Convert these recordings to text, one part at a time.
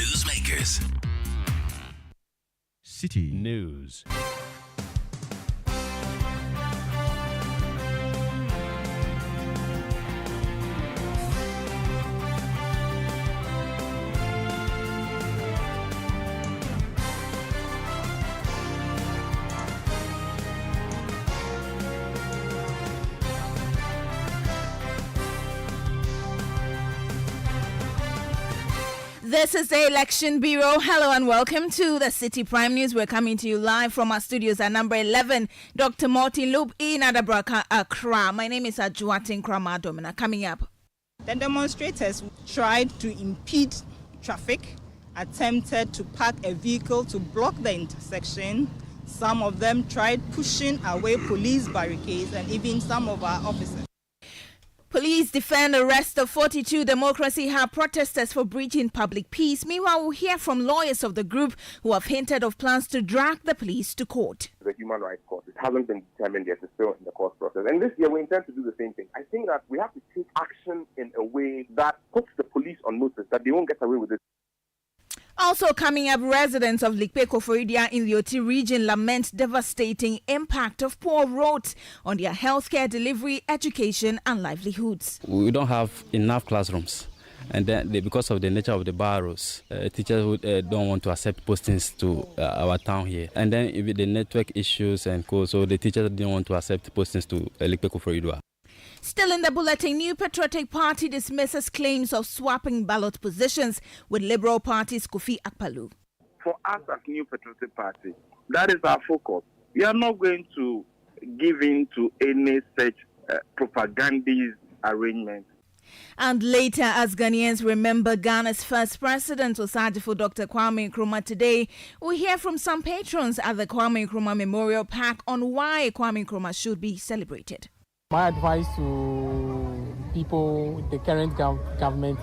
newsmakers. City News. This is the Election Bureau. Hello and welcome to the Citi Prime News. We're coming to you live from our studios at number 11, Dr. Martin Loop in Adabraka, Accra. My name is Ajuatin Kramadomina. Coming up. The demonstrators tried to impede traffic, attempted to park a vehicle to block the intersection. Some of them tried pushing away police barricades and even some of our officers. Police defend arrest of 42 Democracy Hub protesters for breaching public peace. Meanwhile, we'll hear from lawyers of the group who have hinted of plans to drag the police to court. The human rights court, it hasn't been determined yet, it's still in the court process. And this year we intend to do the same thing. I think that we have to take action in a way that puts the police on notice, that they won't get away with it. Also coming up, residents of Likpe-Koforidia in the Oti region lament devastating impact of poor roads on their healthcare delivery, education and livelihoods. We don't have enough classrooms, and then because of the nature of the barrows, teachers don't want to accept postings to our town here. And then with the network issues and so the teachers didn't want to accept postings to Likpe-Koforidia. Still in the bulletin, New Patriotic Party dismisses claims of swapping ballot positions with Liberal Party's Kofi Akpaloo. For us as New Patriotic Party, that is our focus. We are not going to give in to any such propagandist arrangement. And later, as Ghanaians remember Ghana's first president, Osagyefo Dr. Kwame Nkrumah today, we hear from some patrons at the Kwame Nkrumah Memorial Park on why Kwame Nkrumah should be celebrated. My advice to people, the current government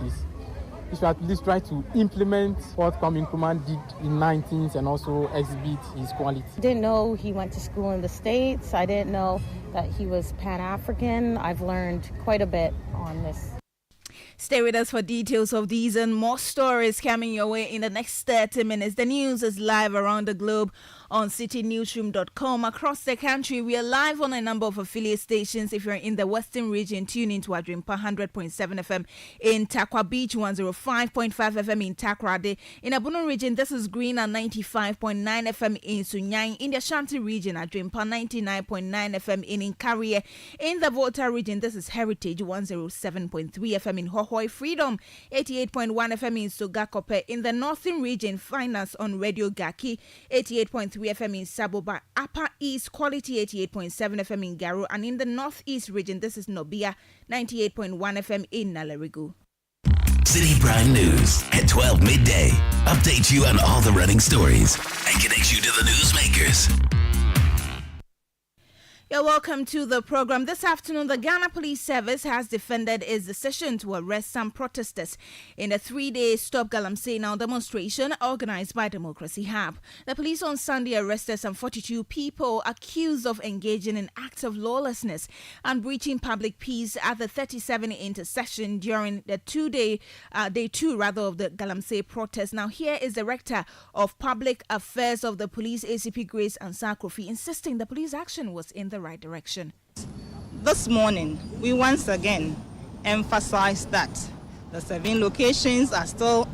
is to at least try to implement what Kwame Nkrumah did in 19th and also exhibit his quality. I didn't know he went to school in the States. I didn't know that he was Pan-African. I've learned quite a bit on this. Stay with us for details of these and more stories coming your way in the next 30 minutes. The news is live around the globe on citinewsroom.com. Across the country, we are live on a number of affiliate stations. If you're in the Western region, tune into Adrimpa 100.7 FM in Takwa Beach, 105.5 FM in Takoradi. In Abunu region, this is Green at 95.9 FM in Sunyang. In the Ashanti region, Adrimpa 99.9 FM in Nkariye. In the Volta region, this is Heritage 107.3 FM in Hohoi. Freedom 88.1 FM in Sogakope. In the Northern region, find us on Radio Gaki 88.3 FM in Saboba. Upper East, Quality 88.7 FM in Garo. And in the Northeast region, this is Nobia 98.1 FM in Nalerigu. Citi Prime News at 12 midday. Update you on all the running stories and connect you to the newsmakers. You're welcome to the program. This afternoon, the Ghana Police Service has defended its decision to arrest some protesters in a 3-day Stop Galamsey Now demonstration organized by Democracy Hub. The police on Sunday arrested some 42 people accused of engaging in acts of lawlessness and breaching public peace at the 37 intersection during the day 2 of the Galamsey protest. Now, here is the Director of Public Affairs of the Police, ACP Grace Ansakrofi, insisting the police action was in the right direction. This morning, we once again emphasized that the 7 locations are still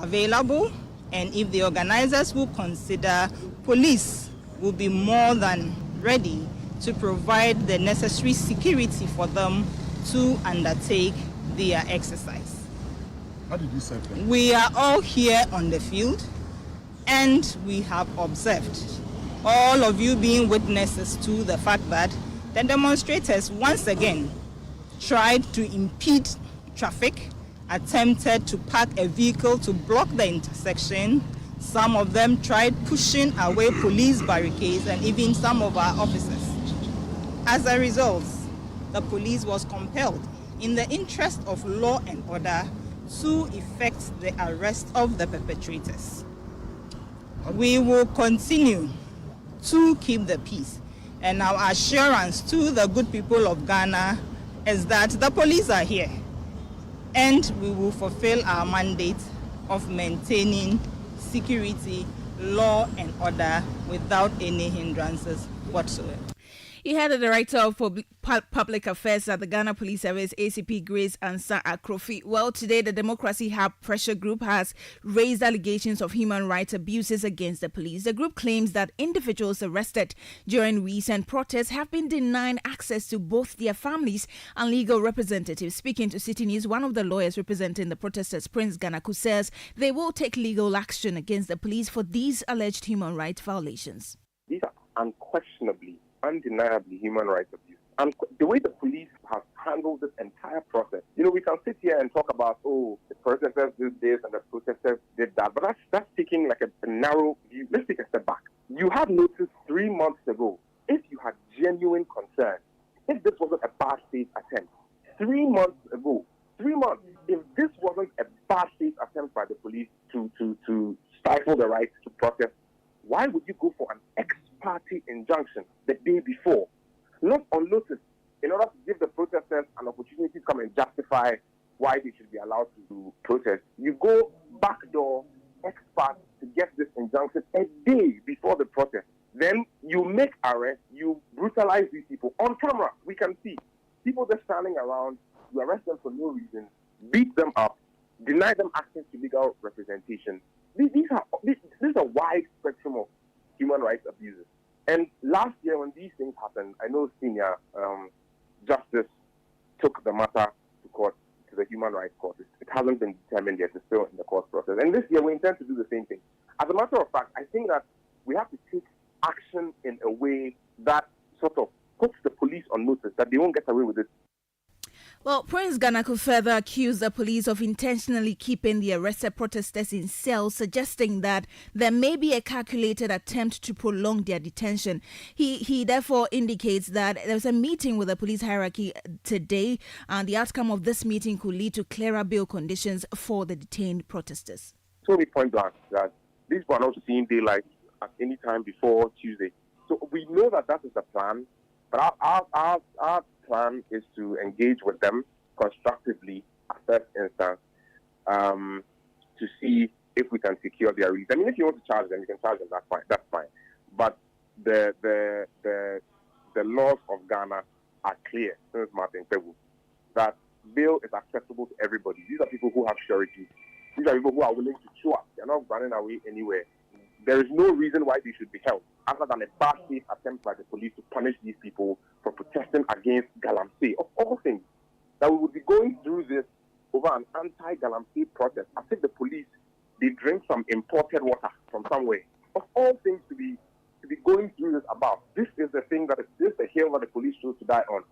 available, and if the organizers will consider, police will be more than ready to provide the necessary security for them to undertake their exercise. How did you say that? We are all here on the field, and we have observed, all of you being witnesses to the fact that the demonstrators once again tried to impede traffic, attempted to park a vehicle to block the intersection. Some of them tried pushing away police barricades and even some of our officers. As a result, the police was compelled, in the interest of law and order, to effect the arrest of the perpetrators. We will continue to keep the peace, and our assurance to the good people of Ghana is that the police are here and we will fulfill our mandate of maintaining security, law and order without any hindrances whatsoever. He had the Director of Public Affairs at the Ghana Police Service, ACP Grace Ansa Akrofi. Well, today the Democracy Hub Pressure Group has raised allegations of human rights abuses against the police. The group claims that individuals arrested during recent protests have been denied access to both their families and legal representatives. Speaking to Citi News, one of the lawyers representing the protesters, Prince Ganaku, says they will take legal action against the police for these alleged human rights violations. These are unquestionably, undeniably human rights abuse. And the way the police have handled this entire process, we can sit here and talk about, the protesters did this and the protesters did that, but that's taking like a narrow view. Let's take a step back. You had noticed 3 months ago, if you had genuine concern, if this wasn't a bad faith attempt, 3 months ago, 3 months, if this wasn't a bad faith attempt by the police to stifle the right to protest, why would you go for an ex-party injunction the day before? Not on notice, in order to give the protesters an opportunity to come and justify why they should be allowed to protest. You go backdoor ex-party to get this injunction a day before the protest. Then you make arrests, you brutalize these people on camera. We can see people just standing around, you arrest them for no reason, beat them up, deny them access to legal representation. This is a wide spectrum of human rights abuses. And last year when these things happened, I know senior justice took the matter to court, to the Human Rights Court. It hasn't been determined yet. It's still in the court process. And this year we intend to do the same thing. As a matter of fact, I think that we have to take action in a way that sort of puts the police on notice, that they won't get away with it. Well, Prince Ganaku further accused the police of intentionally keeping the arrested protesters in cells, suggesting that there may be a calculated attempt to prolong their detention. He therefore indicates that there's a meeting with the police hierarchy today, and the outcome of this meeting could lead to clearer bail conditions for the detained protesters. So we point blank that these people are not seeing daylight at any time before Tuesday. So we know that is the plan, but our plan is to engage with them constructively at first instance to see if we can secure their release. I mean, if you want to charge them, you can charge them. That's fine. But the laws of Ghana are clear since Martin Pebu that bail is acceptable to everybody. These are people who have surety. These are people who are willing to show up. They're not running away anywhere. There is no reason why they should be held, other than a bad faith attempt by the police to punish these people for protesting against Galamsey. Of all things, that we would be going through this over an anti-Galamsey protest, as if the police, they drink some imported water from somewhere. Of all things to be going through this about, this is the thing this is the hill that the police chose to die on.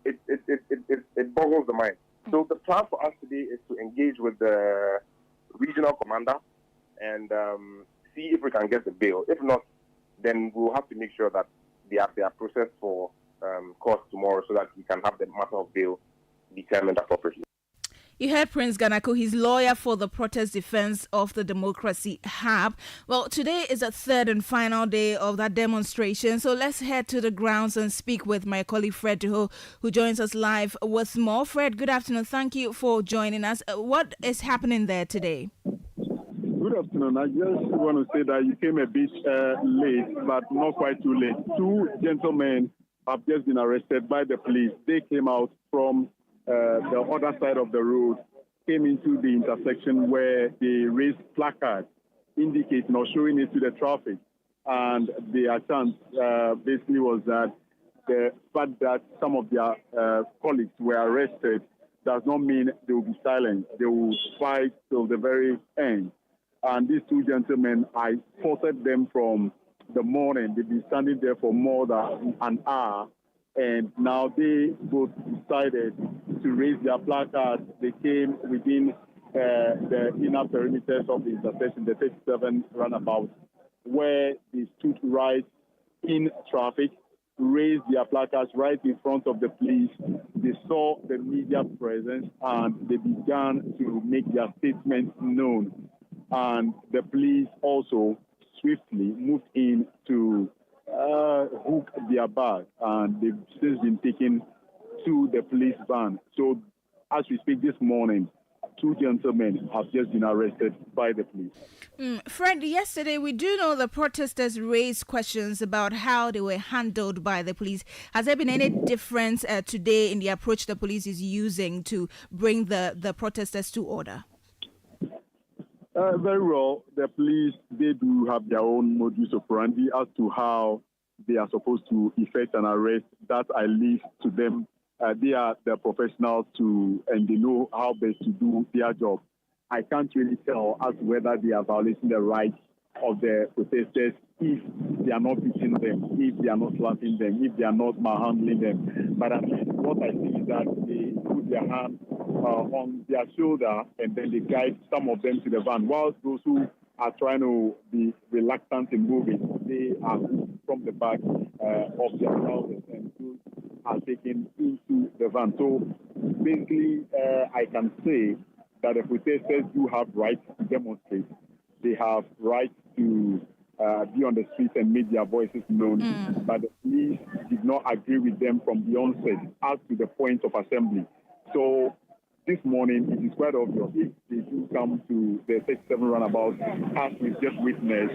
It boggles the mind. So the plan for us today is to engage with the regional commander and see if we can get the bail. If not, then we'll have to make sure that they are processed for court tomorrow so that we can have the matter of bail determined appropriately. You heard Prince Ganaku, his lawyer for the protest defense of the Democracy Hub. Well, today is the third and final day of that demonstration. So let's head to the grounds and speak with my colleague Fred Duho, who joins us live with more. Fred, good afternoon. Thank you for joining us. What is happening there today? Good afternoon. I just want to say that you came a bit late, but not quite too late. Two gentlemen have just been arrested by the police. They came out from the other side of the road, came into the intersection where they raised placards indicating or showing it to the traffic. And the attempt basically was that the fact that some of their colleagues were arrested does not mean they will be silent. They will fight till the very end. And these two gentlemen, I spotted them from the morning. They've been standing there for more than an hour. And now they both decided to raise their placards. They came within the inner perimeters of the intersection, the 37 roundabout, where they stood right in traffic, raised their placards right in front of the police. They saw the media presence and they began to make their statements known. And the police also swiftly moved in to hook their bag, and they've since been taken to the police van. So as we speak this morning, 2 gentlemen have just been arrested by the police. Fred, yesterday we do know the protesters raised questions about how they were handled by the police. Has there been any difference today in the approach the police is using to bring the protesters to order? Very well. The police, they do have their own modus operandi as to how they are supposed to effect an arrest. That I leave to them. They are the professionals and they know how best to do their job. I can't really tell as to whether they are violating the rights of the protesters if they are not beating them, if they are not slapping them, if they are not manhandling them. But at least what I see is that they put their hand on their shoulder and then they guide some of them to the van, whilst those who are trying to be reluctant in moving, they are moved from the back of their houses and those are taken into the van. So basically, I can say that the protesters do have rights to demonstrate. They have rights to be on the streets and make their voices known. But the police did not agree with them from the onset as to the point of assembly. So this morning, it is quite obvious if they do come to the 37 runabout, as we've just witnessed,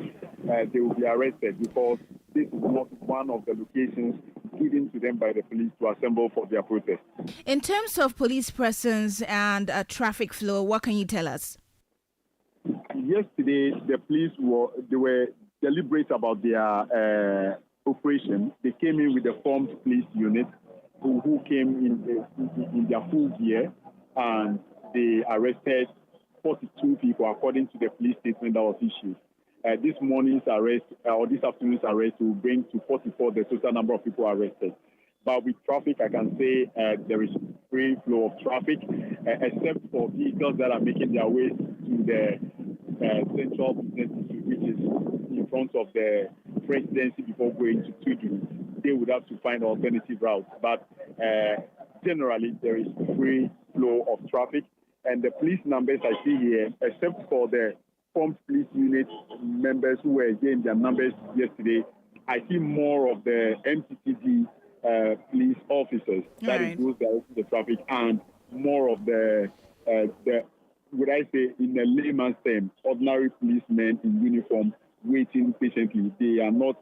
they will be arrested because this is not one of the locations given to them by the police to assemble for their protest. In terms of police presence and traffic flow, what can you tell us? Yesterday, the police were deliberate about their operation. They came in with the formed police unit who came in their full gear, and they arrested 42 people according to the police statement that was issued. This morning's arrest or this afternoon's arrest will bring to 44 the total number of people arrested. But with traffic, I can say there is free flow of traffic, except for vehicles that are making their way to the central business district, which is in front of the presidency before going to Tudu. They would have to find alternative routes. But generally, there is free flow of traffic. And the police numbers I see here, except for the formed police unit members who were again their numbers yesterday, I see more of the MTTD police officers that is those directing the traffic, and more of the would I say in a layman's term, ordinary policemen in uniform waiting patiently. They are not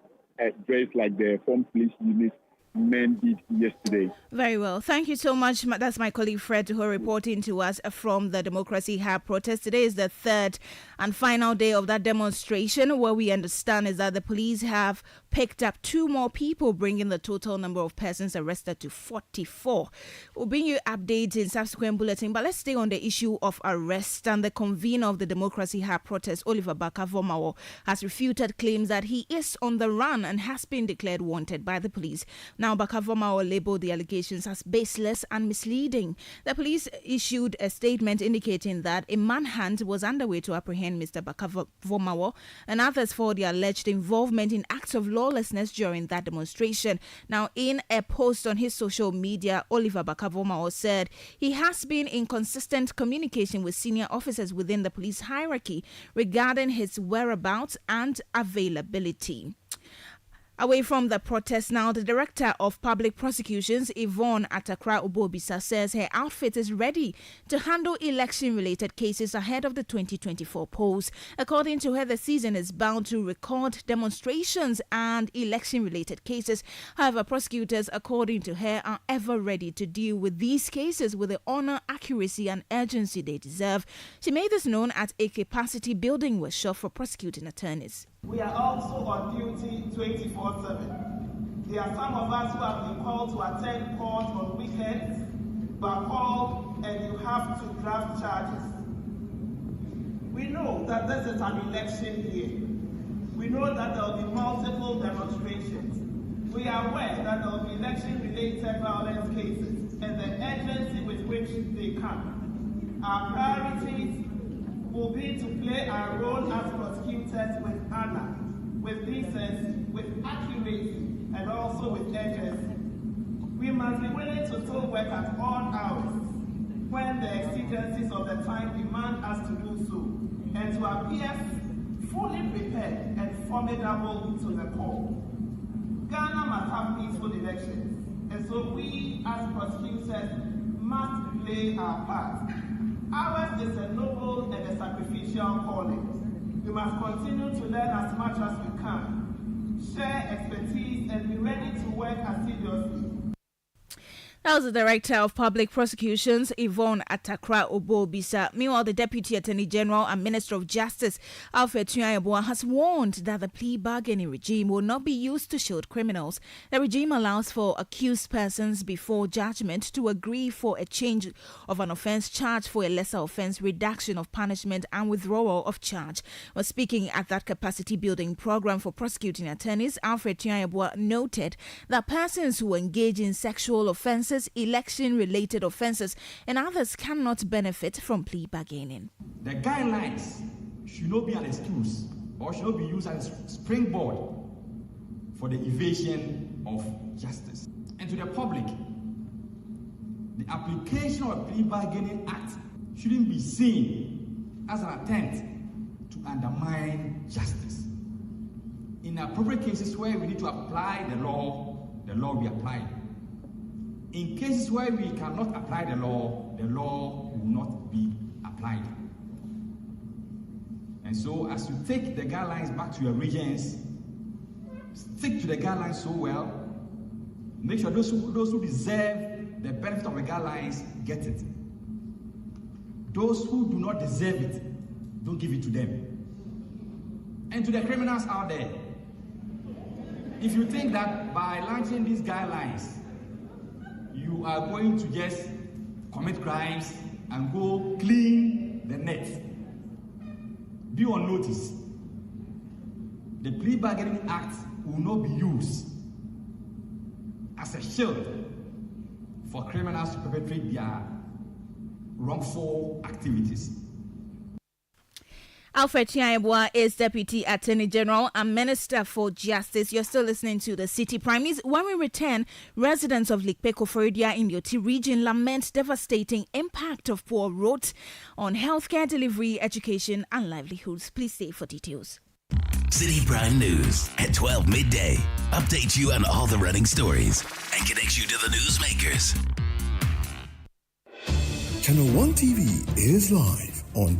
dressed like the formed police unit men did yesterday. Very well. Thank you so much. That's my colleague Fred who reporting to us from the Democracy Hub protest. Today is the third and final day of that demonstration. What we understand is that the police have picked up 2 more people, bringing the total number of persons arrested to 44. We'll bring you updates in subsequent bulletin, but let's stay on the issue of arrest. And the convener of the Democracy Hub protest, Oliver Barker-Vormawor, has refuted claims that he is on the run and has been declared wanted by the police. Now, Barker-Vormawor labeled the allegations as baseless and misleading. The police issued a statement indicating that a manhunt was underway to apprehend Mr. Barker-Vormawor and others for their alleged involvement in acts of lawlessness during that demonstration. Now, in a post on his social media, Oliver Barker-Vormawor said he has been in consistent communication with senior officers within the police hierarchy regarding his whereabouts and availability. Away from the protest now, the Director of Public Prosecutions, Yvonne Atakra-Obobisa, says her outfit is ready to handle election-related cases ahead of the 2024 polls. According to her, the season is bound to record demonstrations and election-related cases. However, prosecutors, according to her, are ever ready to deal with these cases with the honor, accuracy and urgency they deserve. She made this known at a capacity building workshop for prosecuting attorneys. We are also on duty 24/7. There are some of us who have been called to attend court on weekends, but called and you have to draft charges. We know that this is an election year. We know that there will be multiple demonstrations. We are aware that there will be election-related violence cases and the urgency with which they come. Our priorities will be to play our role as prosecutors with honor, with decency, with accuracy, and also with urgency. We must be willing to still work at all hours when the exigencies of the time demand us to do so, and to appear fully prepared and formidable to the core. Ghana must have peaceful elections, and so we as prosecutors must play our part. Ours is a noble and a sacrificial calling. We must continue to learn as much as we can, share expertise, and be ready to work assiduously. That was the Director of Public Prosecutions, Yvonne Atakra Obobisa. Meanwhile, the Deputy Attorney General and Minister of Justice, Alfred Tuah, has warned that the plea bargaining regime will not be used to shield criminals. The regime allows for accused persons before judgment to agree for a change of an offence charge for a lesser offence, reduction of punishment, and withdrawal of charge. While speaking at that capacity building program for prosecuting attorneys, Alfred Tuah noted that persons who engage in sexual offences, election-related offences, and others cannot benefit from plea bargaining. The guidelines should not be an excuse or should not be used as a springboard for the evasion of justice. And to the public, the application of a plea bargaining act shouldn't be seen as an attempt to undermine justice. In appropriate cases where we need to apply the law will be applied. In cases where we cannot apply the law will not be applied. And so, as you take the guidelines back to your regions, stick to the guidelines so well, make sure those who deserve the benefit of the guidelines get it. Those who do not deserve it, don't give it to them. And to the criminals out there, if you think that by launching these guidelines, you are going to just commit crimes and go clean the net, be on notice. The Plea Bargaining Act will not be used as a shield for criminals to perpetrate their wrongful activities. Alfred Tuah is Deputy Attorney General and Minister for Justice. You're still listening to the Citi Prime News. When we return, residents of Likpe-Koforidia in the Oti region lament devastating impact of poor roads on healthcare delivery, education and livelihoods. Please stay for details. Citi Prime News at 12 midday. Updates you on all the running stories and connects you to the newsmakers. Channel 1 TV is live on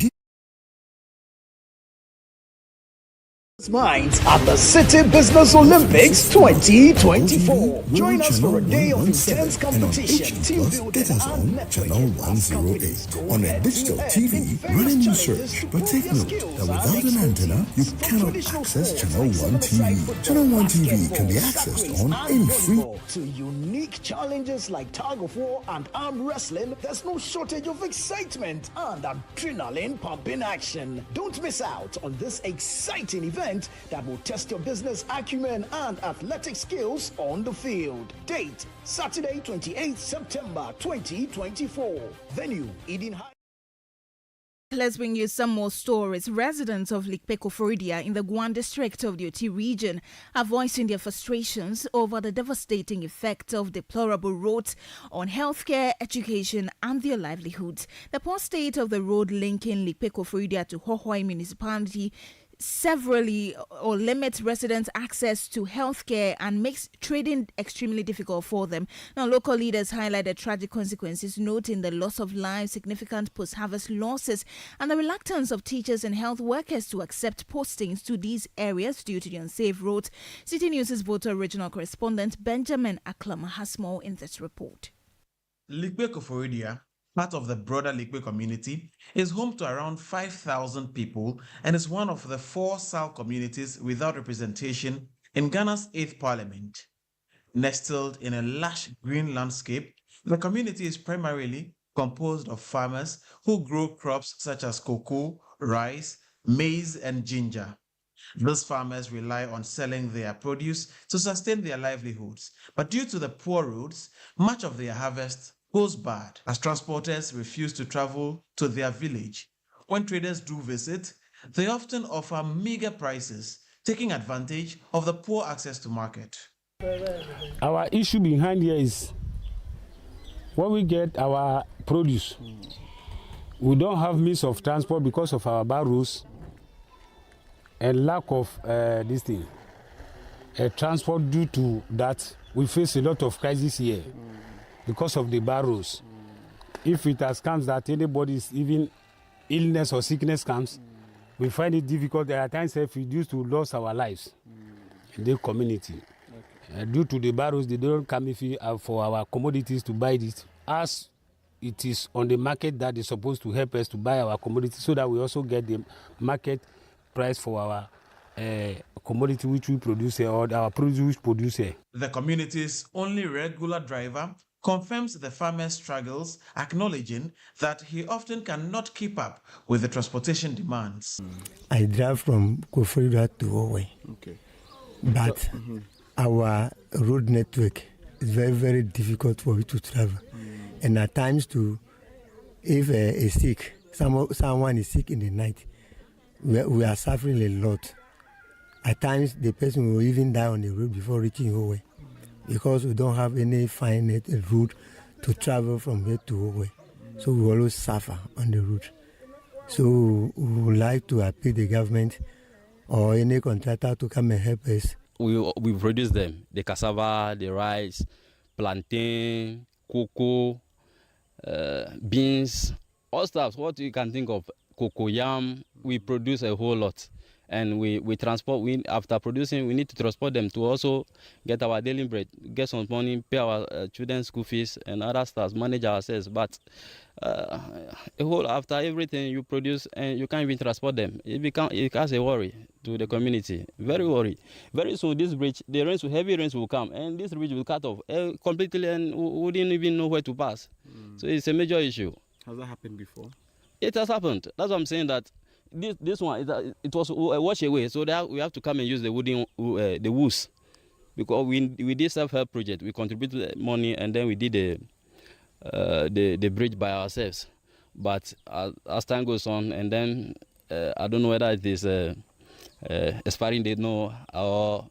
minds at the Citi Business Olympics 2024. Join us for a day of intense competition, team building, get us on Channel 108 on a digital TV running your search. But take note that without an antenna, you cannot access Channel 1 TV. Channel 1 TV can be accessed on any free. To unique challenges like tug of war and arm wrestling, there's no shortage of excitement and adrenaline pumping action. Don't miss out on this exciting event that will test your business acumen and athletic skills on the field. Date, Saturday, 28th September 2024. Venue, Eden High. Let's bring you some more stories. Residents of Likpe-Koforidia in the Guan district of the Oti region are voicing their frustrations over the devastating effect of deplorable roads on healthcare, education and their livelihoods. The poor state of the road linking Likpe-Koforidia to Hohoi municipality severely or limits residents' access to healthcare and makes trading extremely difficult for them. Now, local leaders highlight the tragic consequences, noting the loss of lives, significant post-harvest losses, and the reluctance of teachers and health workers to accept postings to these areas due to the unsafe roads. Citi News' Voter Regional Correspondent Benjamin Aklama has more in this report. Likpe-Koforidia, part of the broader Likpe community, is home to around 5,000 people and is one of the 4 Sal communities without representation in Ghana's 8th parliament. Nestled in a lush green landscape, the community is primarily composed of farmers who grow crops such as cocoa, rice, maize, and ginger. These farmers rely on selling their produce to sustain their livelihoods, but due to the poor roads, much of their harvest goes bad as transporters refuse to travel to their village. When traders do visit, they often offer meager prices, taking advantage of the poor access to market. Our issue behind here is when we get our produce, we don't have means of transport because of our bad roads and lack of transport. Due to that, we face a lot of crisis here because of the barrows. If it has comes that anybody's even illness or sickness comes, we find it difficult. There are times if we used to lose our lives in the community. Due to the barrows, they don't come if for our commodities to buy this. As it is on the market that is supposed to help us to buy our commodities so that we also get the market price for our commodity which we produce or our produce which produce. The community's only regular driver confirms the farmer's struggles, acknowledging that he often cannot keep up with the transportation demands. I drive from Koforidua to Owe. Okay. But our road network is very, very difficult for you to travel. And at times, if someone is sick in the night, we are suffering a lot. At times, the person will even die on the road before reaching Owe, because we don't have any fine route to travel from here to Owe. So we always suffer on the route. So we would like to appeal the government or any contractor to come and help us. We produce them, the cassava, the rice, plantain, cocoa, beans, all stuff, what you can think of, cocoa, yam, we produce a whole lot. And we transport, after producing, we need to transport them to also get our daily bread, get some money, pay our children's school fees and other stuff, manage ourselves. But after everything you produce, and you can't even transport them, it becomes a worry to the community. Very worry. Very soon this bridge, heavy rains will come, and this bridge will cut off completely, and we wouldn't even know where to pass. So it's a major issue. Has that happened before? It has happened. That's what I'm saying, that this one, it was washed away, so that we have to come and use the woods, because we did self-help project. We contributed money, and then we did the bridge by ourselves. But as time goes on, and then I don't know whether it is expiring date no, or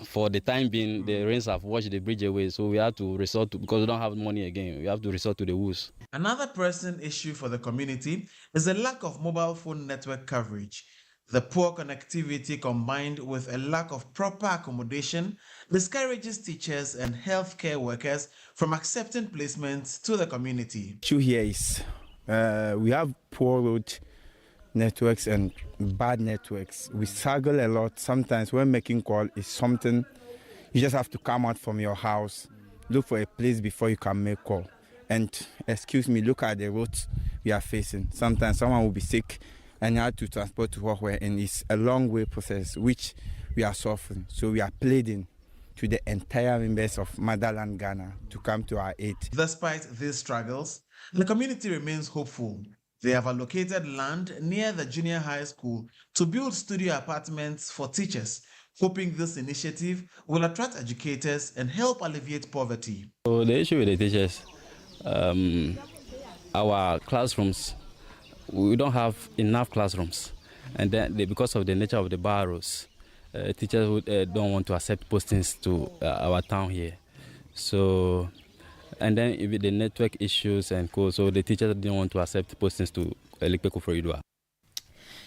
for the time being, the rains have washed the bridge away, so we have to resort to, because we don't have money again, we have to resort to the woods. Another pressing issue for the community is the lack of mobile phone network coverage. The poor connectivity combined with a lack of proper accommodation discourages teachers and healthcare workers from accepting placements to the community. The issue here is we have poor road networks and bad networks. We struggle a lot. Sometimes when making call is something, you just have to come out from your house, look for a place before you can make call. And excuse me, look at the roads we are facing. Sometimes someone will be sick and you have to transport to work, and it's a long way process which we are suffering. So we are pleading to the entire members of Motherland Ghana to come to our aid. Despite these struggles, the community remains hopeful. They have allocated land near the junior high school to build studio apartments for teachers, hoping this initiative will attract educators and help alleviate poverty. So the issue with the teachers, our classrooms, we don't have enough classrooms, and then because of the nature of the barrows, teachers don't want to accept postings to our town here. So, and then with the network issues and so the teachers didn't want to accept postings to Likpe Koforidua.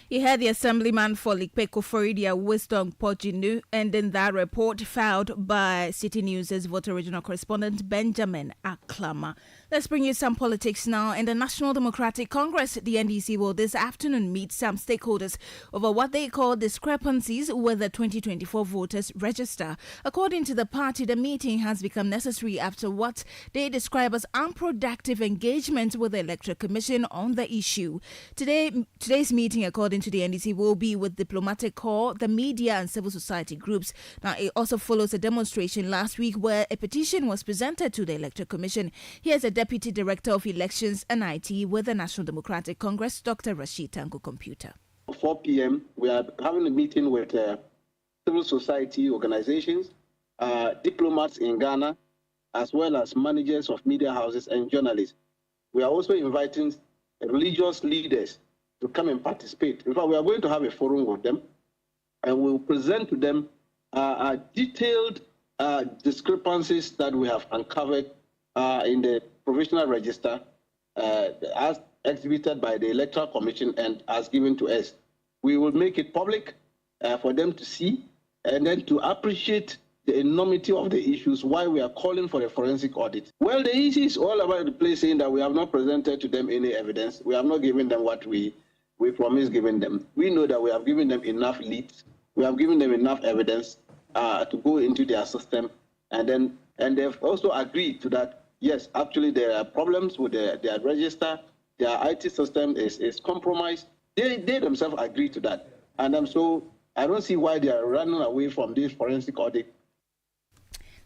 You heard the Assemblyman for Likpe Koforidua, Wisdom Pojinu, ending that report filed by City News' voter regional correspondent Benjamin Aklama. Let's bring you some politics now. In the National Democratic Congress, the NDC will this afternoon meet some stakeholders over what they call discrepancies with the 2024 voters register. According to the party, the meeting has become necessary after what they describe as unproductive engagement with the Electoral Commission on the issue. Today's meeting, according to the NDC, will be with diplomatic corps, the media and civil society groups. Now, it also follows a demonstration last week where a petition was presented to the Electoral Commission. Here's a Deputy Director of Elections and IT with the National Democratic Congress, Dr. Rashid Tango Computer. 4 p.m., we are having a meeting with civil society organizations, diplomats in Ghana, as well as managers of media houses and journalists. We are also inviting religious leaders to come and participate. In fact, we are going to have a forum with them, and we will present to them detailed discrepancies that we have uncovered in the provisional register as exhibited by the Electoral Commission and as given to us. We will make it public for them to see and then to appreciate the enormity of the issues, why we are calling for a forensic audit. Well, the issue is all about the place saying that we have not presented to them any evidence. We have not given them what we promised giving them. We know that we have given them enough leads. We have given them enough evidence to go into their system. And they've also agreed to that. Yes, actually, there are problems with their register. Their IT system is compromised. They themselves agree to that. And so I don't see why they are running away from this forensic audit.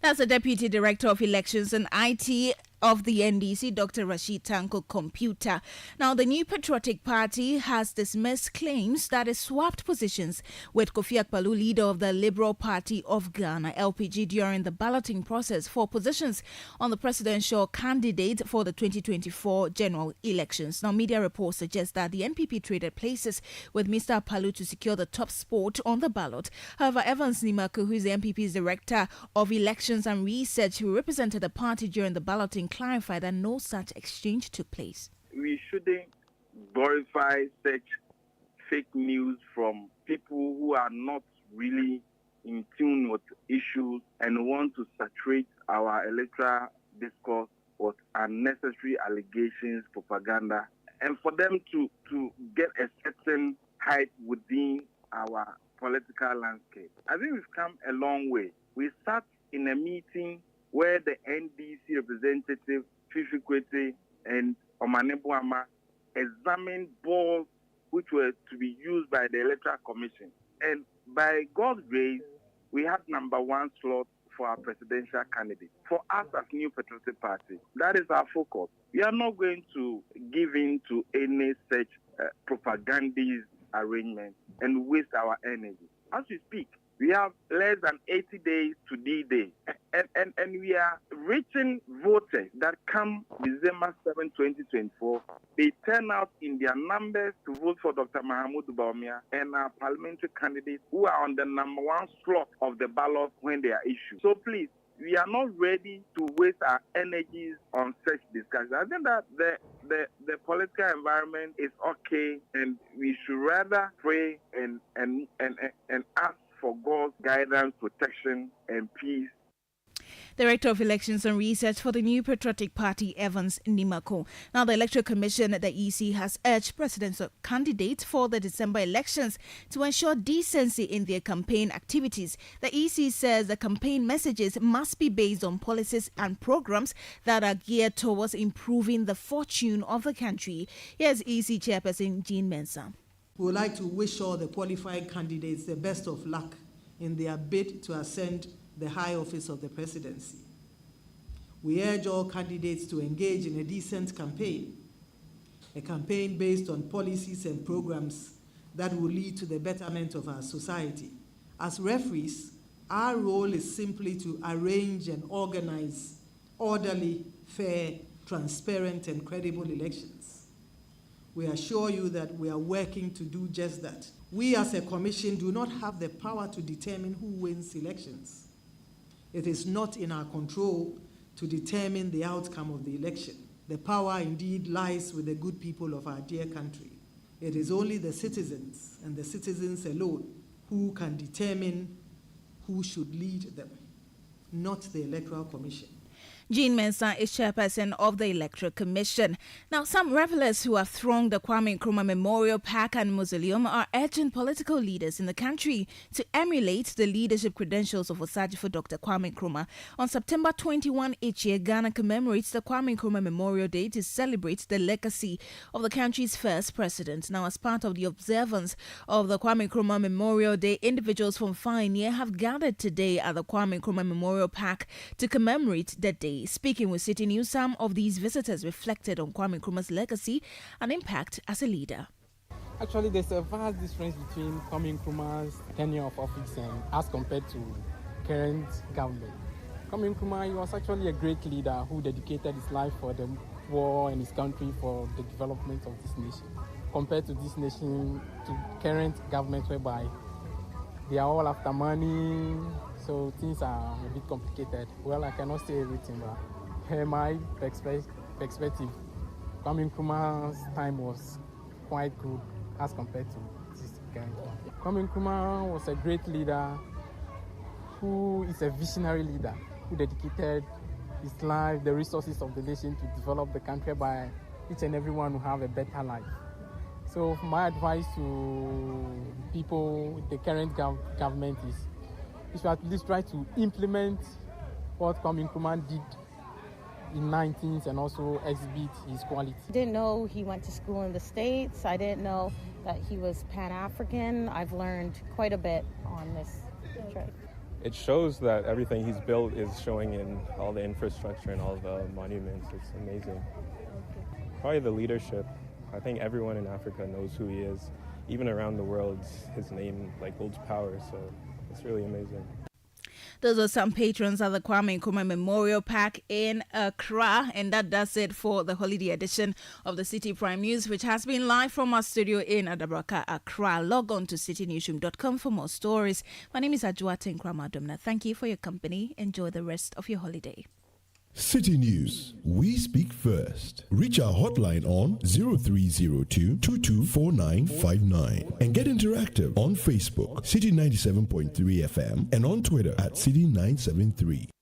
That's the Deputy Director of Elections and IT of the NDC, Dr. Rashid Tanko Computer. Now, the New Patriotic Party has dismissed claims that it swapped positions with Kofi Akpaloo, leader of the Liberal Party of Ghana, LPG, during the balloting process for positions on the presidential candidate for the 2024 general elections. Now, media reports suggest that the NPP traded places with Mr. Akpaloo to secure the top spot on the ballot. However, Evans Nimako, who is the NPP's Director of Elections and Research, who represented the party during the balloting, clarified that no such exchange took place. We shouldn't glorify such fake news from people who are not really in tune with issues and want to saturate our electoral discourse with unnecessary allegations, propaganda, and for them to get a certain height within our political landscape. I think we've come a long way. We sat in a meeting where the NDC representative, Fifi Kwete and Omane Boama, examined balls which were to be used by the Electoral Commission. And by God's grace, we had number one slot for our presidential candidate. For us as New Patriotic Party, that is our focus. We are not going to give in to any such propagandist arrangement and waste our energy. As we speak, we have less than 80 days to D-Day, and we are reaching voters that come December 7, 2024. They turn out in their numbers to vote for Dr. Mahamudu Bawumia and our parliamentary candidates who are on the number one slot of the ballot when they are issued. So please, we are not ready to waste our energies on such discussions. I think that the political environment is okay, and we should rather pray and ask for God's guidance, protection, and peace. Director of Elections and Research for the New Patriotic Party, Evans Nimako. Now, the Electoral Commission, the EC, has urged presidential candidates for the December elections to ensure decency in their campaign activities. The EC says the campaign messages must be based on policies and programs that are geared towards improving the fortune of the country. Here's EC Chairperson Jean Mensah. We would like to wish all the qualified candidates the best of luck in their bid to ascend the high office of the presidency. We urge all candidates to engage in a decent campaign, a campaign based on policies and programs that will lead to the betterment of our society. As referees, our role is simply to arrange and organize orderly, fair, transparent, and credible elections. We assure you that we are working to do just that. We as a commission do not have the power to determine who wins elections. It is not in our control to determine the outcome of the election. The power indeed lies with the good people of our dear country. It is only the citizens and the citizens alone who can determine who should lead them, not the Electoral Commission. Jean Mensah is chairperson of the Electoral Commission. Now, some revelers who have thronged the Kwame Nkrumah Memorial Park and Mausoleum are urging political leaders in the country to emulate the leadership credentials of Osagyefo Dr. Kwame Nkrumah. On September 21 each year, Ghana commemorates the Kwame Nkrumah Memorial Day to celebrate the legacy of the country's first president. Now, as part of the observance of the Kwame Nkrumah Memorial Day, individuals from far and near have gathered today at the Kwame Nkrumah Memorial Park to commemorate the day. Speaking with Citi News, some of these visitors reflected on Kwame Nkrumah's legacy and impact as a leader. Actually, there's a vast difference between Kwame Nkrumah's tenure of office and as compared to current government. Kwame Nkrumah, he was actually a great leader who dedicated his life for the poor and his country for the development of this nation. Compared to this nation, to current government whereby they are all after money, so things are a bit complicated. Well, I cannot say everything, but in my perspective, Kwame Nkrumah's time was quite good as compared to this current one. Kwame Nkrumah was a great leader who is a visionary leader, who dedicated his life, the resources of the nation to develop the country by each and everyone who have a better life. So my advice to people, the current government is to at least try to implement what Kwame Nkrumah did in 19th and also exhibit his quality. I didn't know he went to school in the States. I didn't know that he was Pan-African. I've learned quite a bit on this trip. It shows that everything he's built is showing in all the infrastructure and all the monuments. It's amazing. Probably the leadership. I think everyone in Africa knows who he is. Even around the world, his name holds power, so it's really amazing. Those are some patrons at the Kwame Nkrumah Memorial Park in Accra. And that does it for the holiday edition of the Citi Prime News, which has been live from our studio in Adabraka, Accra. Log on to citinewsroom.com for more stories. My name is Ajuate Nkrama. Thank you for your company. Enjoy the rest of your holiday. City News. We speak first. Reach our hotline on 0302 224959 and get interactive on Facebook, Citi 97.3 FM, and on Twitter at Citi 973.